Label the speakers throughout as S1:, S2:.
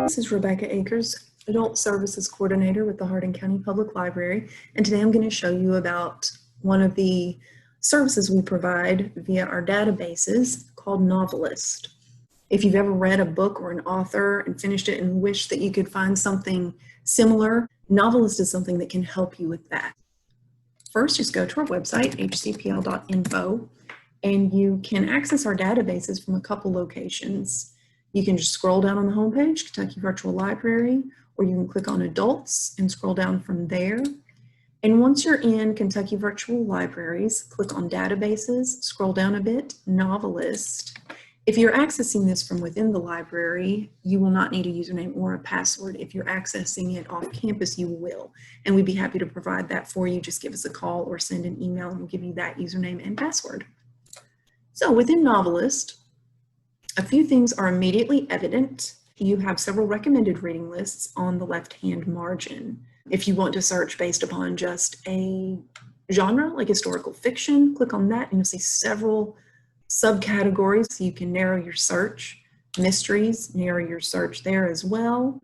S1: This is Rebecca Akers, Adult Services Coordinator with the Hardin County Public Library, and today I'm going to show you about one of the services we provide via our databases called Novelist. If you've ever read a book or an author and finished it and wished that you could find something similar, Novelist is something that can help you with that. First, just go to our website, hcpl.info, and you can access our databases from a couple locations. You can just scroll down on the homepage, Kentucky Virtual Library, or you can click on Adults and scroll down from there. And once you're in Kentucky Virtual Libraries, click on Databases, scroll down a bit, Novelist. If you're accessing this from within the library, you will not need a username or a password. If you're accessing it off campus, you will. And we'd be happy to provide that for you. Just give us a call or send an email and we'll give you that username and password. So within Novelist, a few things are immediately evident. You have several recommended reading lists on the left-hand margin. If you want to search based upon just a genre, like historical fiction, click on that and you'll see several subcategories so you can narrow your search. Mysteries, narrow your search there as well.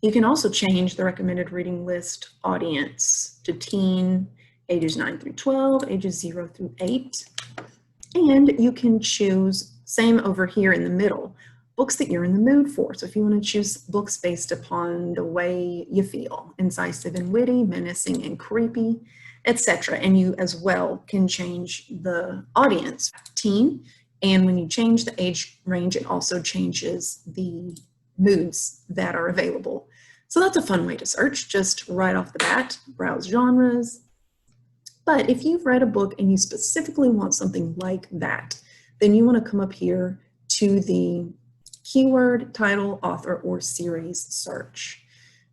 S1: You can also change the recommended reading list audience to teen, ages 9 through 12, ages 0 through 8. And you can choose, same over here in the middle, books that you're in the mood for. So if you want to choose books based upon the way you feel, incisive and witty, menacing and creepy, etc. And you as well can change the audience, teen, and when you change the age range, it also changes the moods that are available. So that's a fun way to search, just right off the bat, browse genres. But if you've read a book and you specifically want something like that, then you want to come up here to the keyword, title, author, or series search.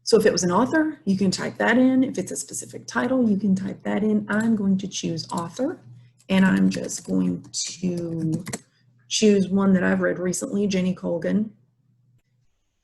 S1: So if it was an author, you can type that in. If it's a specific title, you can type that in. I'm going to choose author, and I'm just going to choose one that I've read recently, Jenny Colgan.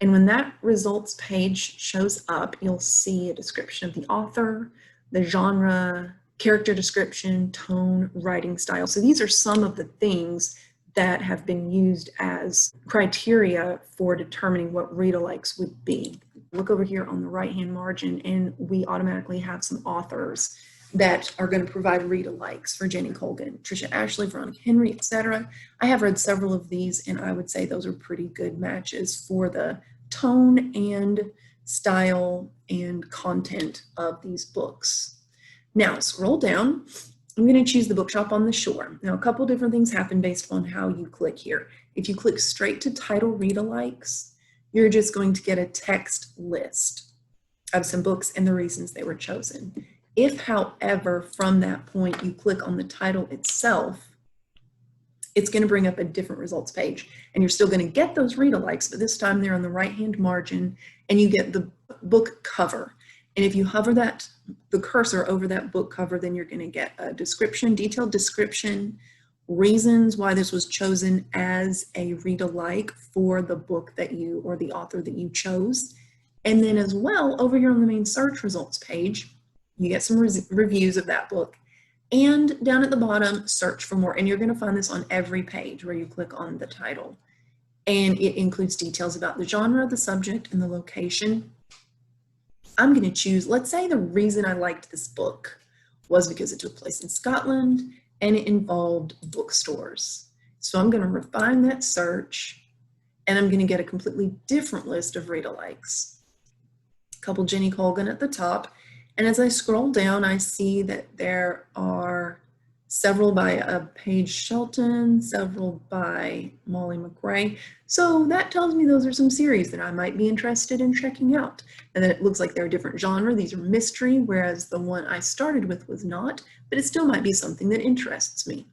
S1: And when that results page shows up, you'll see a description of the author, the genre, character description, tone, writing style. So these are some of the things that have been used as criteria for determining what read-alikes would be. Look over here on the right-hand margin and we automatically have some authors that are going to provide read-alikes for Jenny Colgan, Tricia Ashley, Veronica Henry, etc. I have read several of these and I would say those are pretty good matches for the tone and style and content of these books. Now scroll down. I'm going to choose the bookshop on the shore. Now a couple different things happen based on how you click here. If you click straight to title read-alikes, you're just going to get a text list of some books and the reasons they were chosen. If, however, from that point you click on the title itself, it's going to bring up a different results page and you're still going to get those read-alikes, but this time they're on the right-hand margin and you get the book cover. And if you hover the cursor over that book cover, then you're going to get a description, detailed description, reasons why this was chosen as a read-alike for the book that you, or the author that you chose. And then as well, over here on the main search results page, you get some reviews of that book. And down at the bottom, search for more. And you're going to find this on every page where you click on the title. And it includes details about the genre, the subject, and the location. I'm going to choose, let's say the reason I liked this book was because it took place in Scotland and it involved bookstores. So I'm going to refine that search and I'm going to get a completely different list of read-alikes. A couple Jenny Colgan at the top. And as I scroll down, I see that there are several by Paige Shelton, several by Molly McRae. So that tells me those are some series that I might be interested in checking out. And then it looks like they're a different genre. These are mystery, whereas the one I started with was not, but it still might be something that interests me.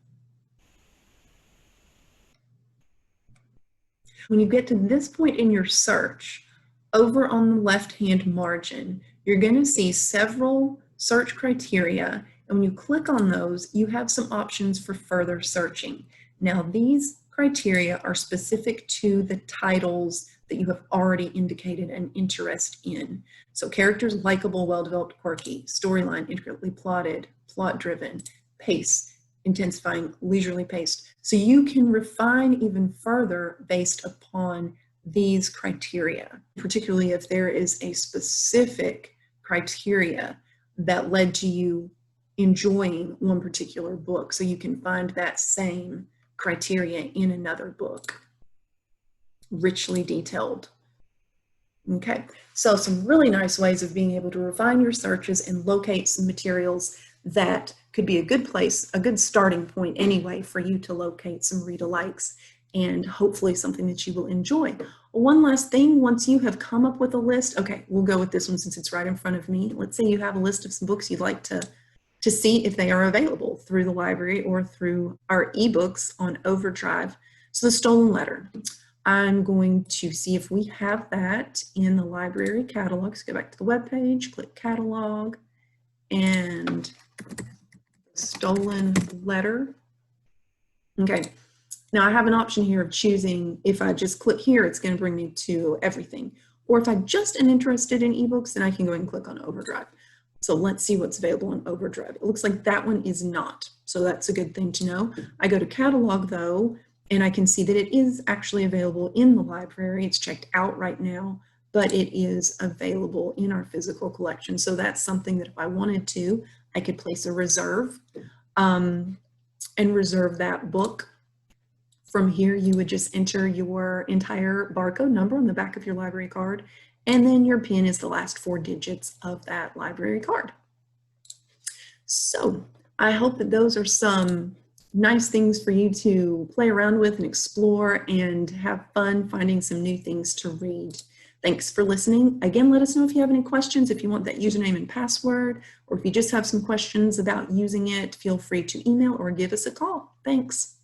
S1: When you get to this point in your search, over on the left-hand margin, you're going to see several search criteria. And when you click on those, you have some options for further searching. Now, these criteria are specific to the titles that you have already indicated an interest in. So characters, likable, well-developed, quirky, storyline, intricately plotted, plot-driven, pace, intensifying, leisurely paced. So you can refine even further based upon these criteria, particularly if there is a specific criteria that led to you enjoying one particular book, so you can find that same criteria in another book, richly detailed. Okay, so some really nice ways of being able to refine your searches and locate some materials that could be a good place, a good starting point anyway, for you to locate some read-alikes and hopefully something that you will enjoy. One last thing, once you have come up with a list, okay, we'll go with this one since it's right in front of me. Let's say you have a list of some books you'd like to see if they are available through the library or through our ebooks on Overdrive. So the Stolen Letter. I'm going to see if we have that in the library catalog. So go back to the web page, click catalog, and Stolen Letter. Okay, now I have an option here of choosing. If I just click here, it's going to bring me to everything. Or if I just am interested in ebooks, then I can go and click on Overdrive. So let's see what's available on Overdrive. It looks like that one is not, so that's a good thing to know. I go to catalog though, and I can see that it is actually available in the library. It's checked out right now, but it is available in our physical collection. So that's something that if I wanted to, I could place a reserve and reserve that book. From here, you would just enter your entire barcode number on the back of your library card, and then your PIN is the last 4 digits of that library card. So I hope that those are some nice things for you to play around with and explore and have fun finding some new things to read. Thanks for listening. Again, let us know if you have any questions, if you want that username and password, or if you just have some questions about using it, feel free to email or give us a call. Thanks.